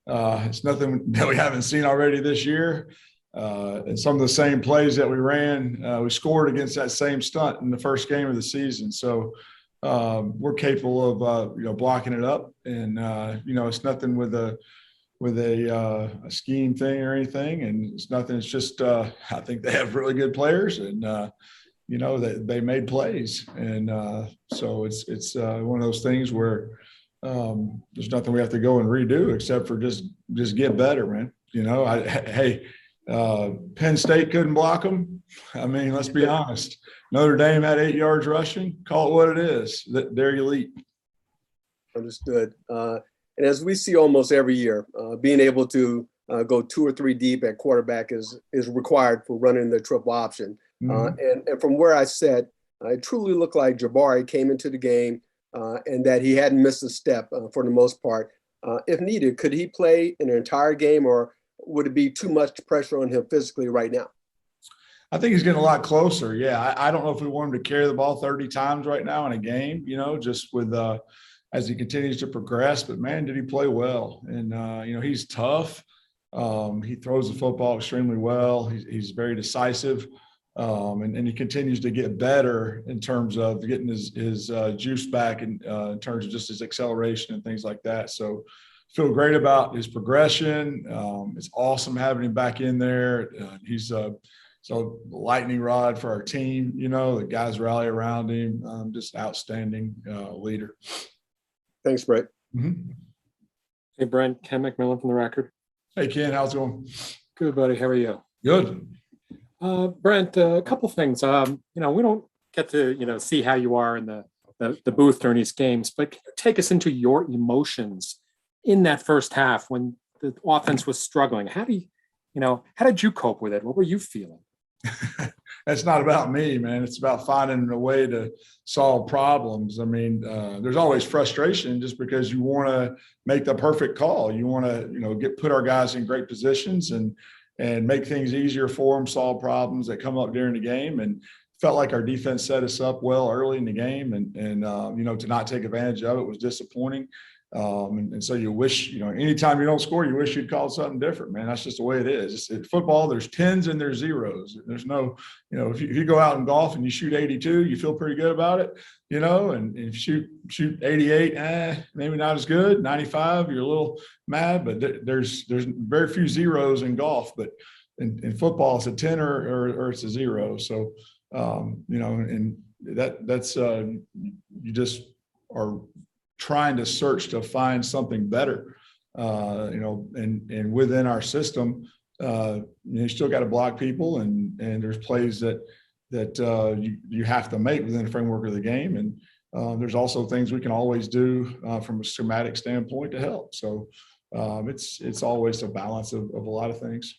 It's nothing that we haven't seen already this year. And some of the same plays that we ran, we scored against that same stunt in the first game of the season. So we're capable of blocking it up, and it's nothing with a scheme thing or anything, and it's nothing. It's just I think they have really good players, and they made plays, and so it's one of those things where there's nothing we have to go and redo except for just get better, man. Penn State couldn't block them. I mean, let's be honest. Notre Dame had 8 yards rushing. Call it what it is. They're elite. Understood. And as we see almost every year, being able to go 2 or 3 deep at quarterback is required for running the triple option. And from where I sat, it truly looked like Jabari came into the game and that he hadn't missed a step for the most part. If needed, could he play an entire game, or would it be too much pressure on him physically right now? I think he's getting a lot closer. Yeah, I don't know if we want him to carry the ball 30 times right now in a game, just with as he continues to progress. But, man, did he play well. And, he's tough. He throws the football extremely well. He's very decisive. And he continues to get better in terms of getting his juice back in terms of just his acceleration and things like that. So feel great about his progression. It's awesome having him back in there. He's so lightning rod for our team. The guys rally around him. Just outstanding leader. Thanks, Brent. Mm-hmm. Hey, Brent. Ken McMillan from The Record. Hey, Ken. How's it going? Good, buddy. How are you? Good. Brent, a couple things. We don't get to, see how you are in the booth during these games, but can you take us into your emotions in that first half when the offense was struggling? How did you cope with it? What were you feeling? That's not about me, man. It's about finding a way to solve problems. I mean, there's always frustration just because you want to make the perfect call. You want to, put our guys in great positions and make things easier for them, solve problems that come up during the game. And felt like our defense set us up well early in the game, and to not take advantage of it was disappointing. And so you wish, anytime you don't score, you wish you'd called something different, man. That's just the way it is. In football, there's 10s and there's 0s. There's no, if you go out in golf and you shoot 82, you feel pretty good about it, and if you shoot 88, maybe not as good. 95, you're a little mad, but there's very few 0s in golf, but in football, it's a 10 or it's a 0. So, and that's you just are trying to search to find something better, and within our system, you still got to block people, and there's plays that you have to make within the framework of the game, and there's also things we can always do from a schematic standpoint to help. So it's always a balance of a lot of things.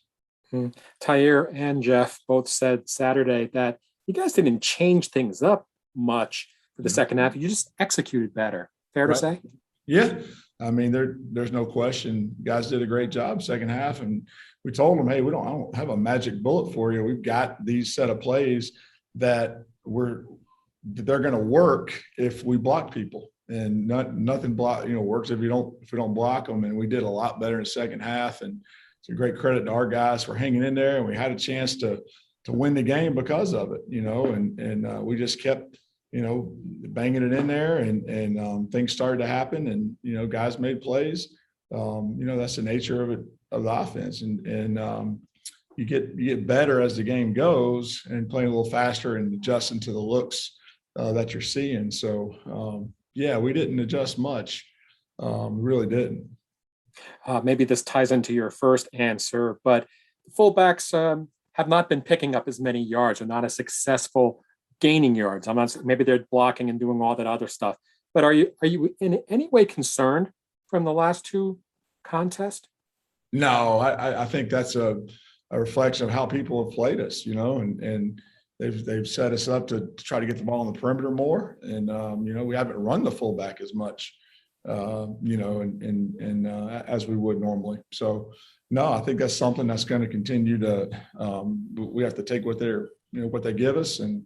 Tyre and Jeff both said Saturday that you guys didn't change things up much for the second half. You just executed better. Fair to say? Yeah. I mean, there's no question. Guys did a great job second half, and we told them, hey, I don't have a magic bullet for you. We've got these set of plays that they're going to work if we block people, and nothing works if we don't block them. And we did a lot better in the second half, and it's a great credit to our guys for hanging in there, and we had a chance to win the game because of it, and we just kept banging it in there, and things started to happen, and guys made plays. That's the nature of the offense, and you get better as the game goes, and playing a little faster and adjusting to the looks that you're seeing. So we didn't adjust much, really didn't. Maybe this ties into your first answer, but fullbacks have not been picking up as many yards, or not as successful gaining yards. I'm not. Maybe they're blocking and doing all that other stuff. But are you in any way concerned from the last 2 contests? No, I think that's a reflection of how people have played us, and they've set us up to try to get the ball on the perimeter more, and we haven't run the fullback as much, and as we would normally. So no, I think that's something that's going to continue to. We have to take what they give us, and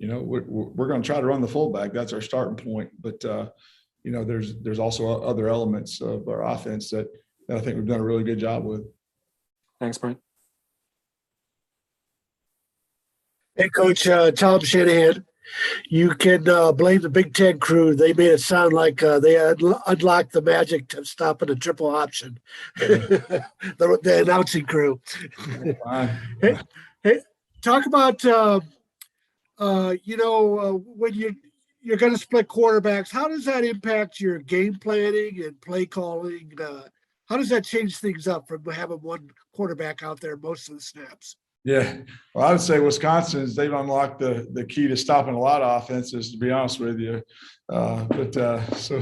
we're going to try to run the fullback. That's our starting point. But there's also other elements of our offense that that I think we've done a really good job with. Thanks, Brent. Hey, Coach, Tom Shanahan, you can blame the Big Ten crew. They made it sound like they unlocked the magic to stopping the triple option. The announcing crew. hey, hey, talk about when you're going to split quarterbacks. How does that impact your game planning and play calling? How does that change things up from having one quarterback out there most of the snaps? Yeah, well, I would say Wisconsin's they've unlocked the key to stopping a lot of offenses, to be honest with you. So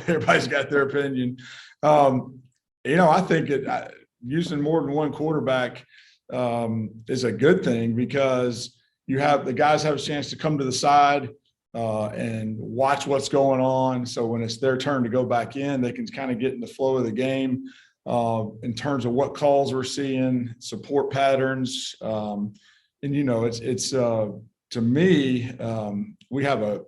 everybody's got their opinion. I think using more than one quarterback is a good thing because the guys have a chance to come to the side and watch what's going on. So when it's their turn to go back in, they can kind of get in the flow of the game. In terms of what calls we're seeing, support patterns. It's to me, we have a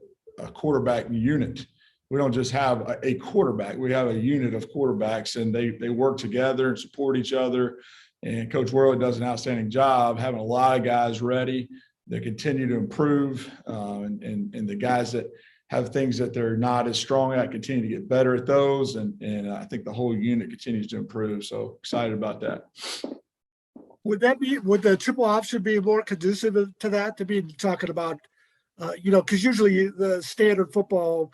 quarterback unit. We don't just have a quarterback. We have a unit of quarterbacks, and they work together and support each other. And Coach Worley does an outstanding job having a lot of guys ready that continue to improve, and the guys that have things that they're not as strong at, continue to get better at those. And I think the whole unit continues to improve. So excited about that. Would the triple option be more conducive to that, to be talking about, because usually the standard football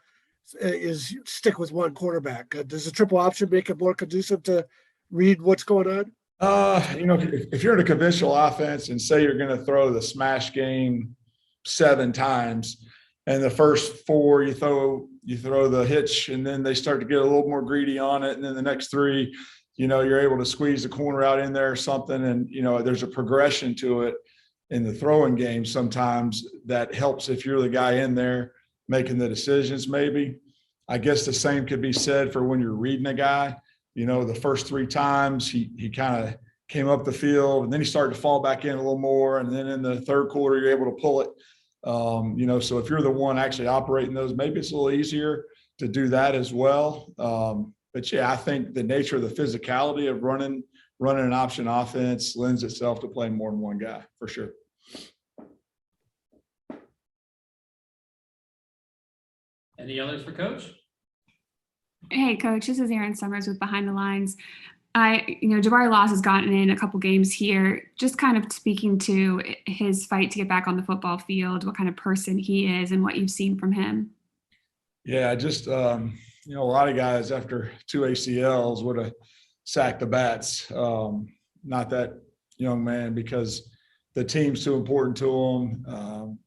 is stick with one quarterback. Does the triple option make it more conducive to read what's going on? If you're in a conventional offense and say you're going to throw the smash game 7 times, and the first 4 you throw the hitch, and then they start to get a little more greedy on it, and then the next 3, you're able to squeeze the corner out in there or something, and there's a progression to it in the throwing game sometimes that helps if you're the guy in there making the decisions. Maybe I guess the same could be said for when you're reading a guy. The first 3 times he kind of came up the field, and then he started to fall back in a little more, and then in the third quarter you're able to pull it. So if you're the one actually operating those, maybe it's a little easier to do that as well. But yeah, I think the nature of the physicality of running an option offense lends itself to playing more than one guy for sure. Any others for Coach? Hey, Coach, this is Erin Summers with Behind the Lines. Jabari Loss has gotten in a couple games here, just kind of speaking to his fight to get back on the football field, what kind of person he is and what you've seen from him. Yeah, just, a lot of guys after 2 ACLs would have sacked the bats. Not that young man, because the team's too important to him.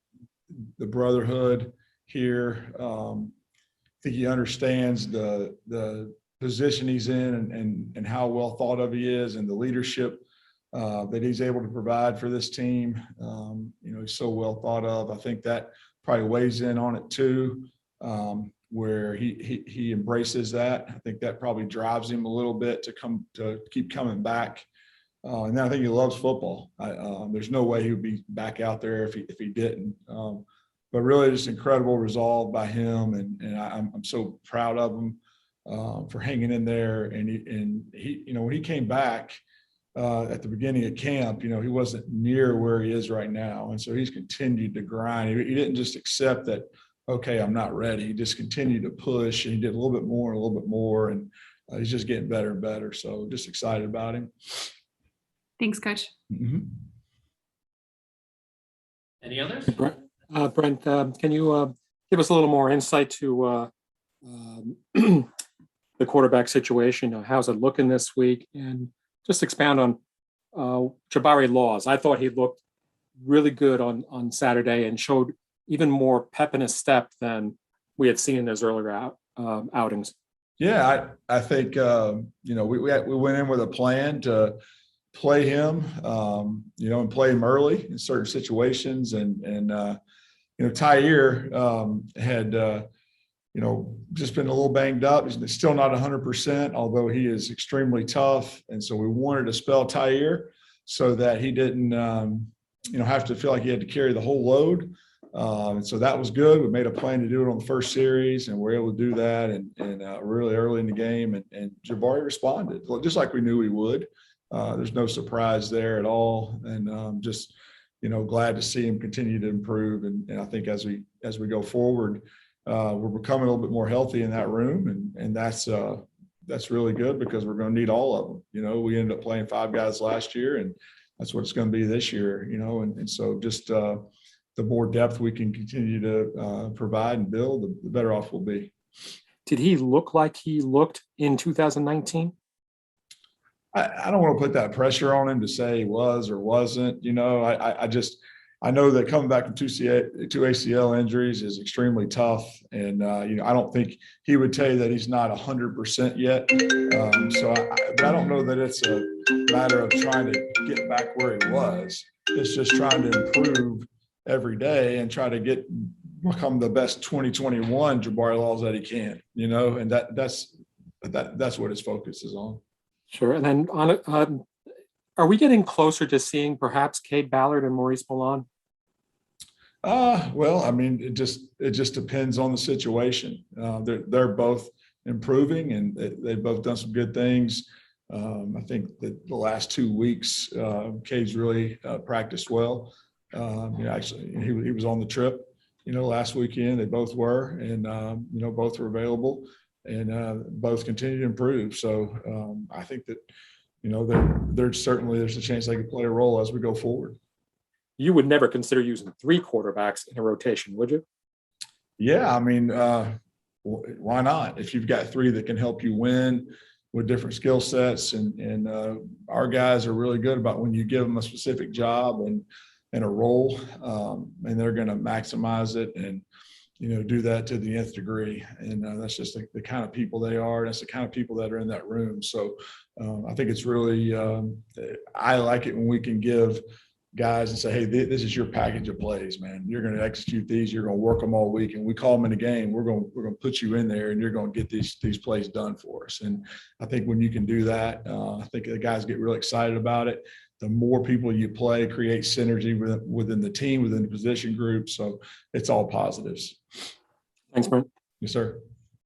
The brotherhood here, I think he understands the position he's in and how well thought of he is, and the leadership that he's able to provide for this team. He's so well thought of. I think that probably weighs in on it too, where he embraces that. I think that probably drives him a little bit to keep coming back. And then I think he loves football. There's no way he would be back out there if he didn't. But really, just incredible resolve by him, and I'm so proud of him for hanging in there. And he when he came back at the beginning of camp, he wasn't near where he is right now, and so he's continued to grind. He didn't just accept that, okay, I'm not ready. He just continued to push, and he did a little bit more, and he's just getting better and better. So just excited about him. Thanks, Coach. Mm-hmm. Any others? Brent, can you give us a little more insight to the quarterback situation? How's it looking this week? And just expound on Jabari Laws. I thought he looked really good on Saturday and showed even more pep in his step than we had seen in those earlier outings. Yeah, I think we went in with a plan to play him, and play him early in certain situations, and Tyre had just been a little banged up. He's still not 100%, although he is extremely tough, and so we wanted to spell Tyre so that he didn't have to feel like he had to carry the whole load. And so that was good. We made a plan to do it on the first series, and we're able to do that and really early in the game. And Jabari responded just like we knew he would. There's no surprise there at all. And just, glad to see him continue to improve. And I think as we go forward, we're becoming a little bit more healthy in that room. And that's really good because we're going to need all of them. We ended up playing 5 guys last year, and that's what it's going to be this year, and so just the more depth we can continue to provide and build, the better off we'll be. Did he look like he looked in 2019? I don't want to put that pressure on him to say he was or wasn't. I know that coming back from two ACL injuries is extremely tough, and I don't think he would tell you that he's not 100% yet. But I don't know that it's a matter of trying to get back where he was. It's just trying to improve every day and try to become the best 2021 Jabari Laws that he can. And that's what his focus is on. Sure. And then are we getting closer to seeing perhaps Cade Ballard and Maurice Milan? Well, I mean, it just depends on the situation. They're both improving, and they've both done some good things. I think that the last 2 weeks, Cade's really practiced well. Actually, he was on the trip, last weekend. They both were, and both were available, and both continue to improve. So I think that there's a chance they could play a role as we go forward. You would never consider using 3 quarterbacks in a rotation, would you? Yeah, I mean, why not? If you've got 3 that can help you win with different skill sets, and our guys are really good about when you give them a specific job and a role, and they're going to maximize it and do that to the nth degree. And that's just the kind of people they are. That's the kind of people that are in that room. So I think it's really I like it when we can give guys and say, hey, this is your package of plays, man. You're going to execute these. You're going to work them all week. And we call them in the game. We're going to put you in there, and you're going to get these plays done for us. And I think when you can do that, I think the guys get really excited about it. The more people you play creates synergy within the team, within the position group. So it's all positives. Thanks, Brent. Yes, sir.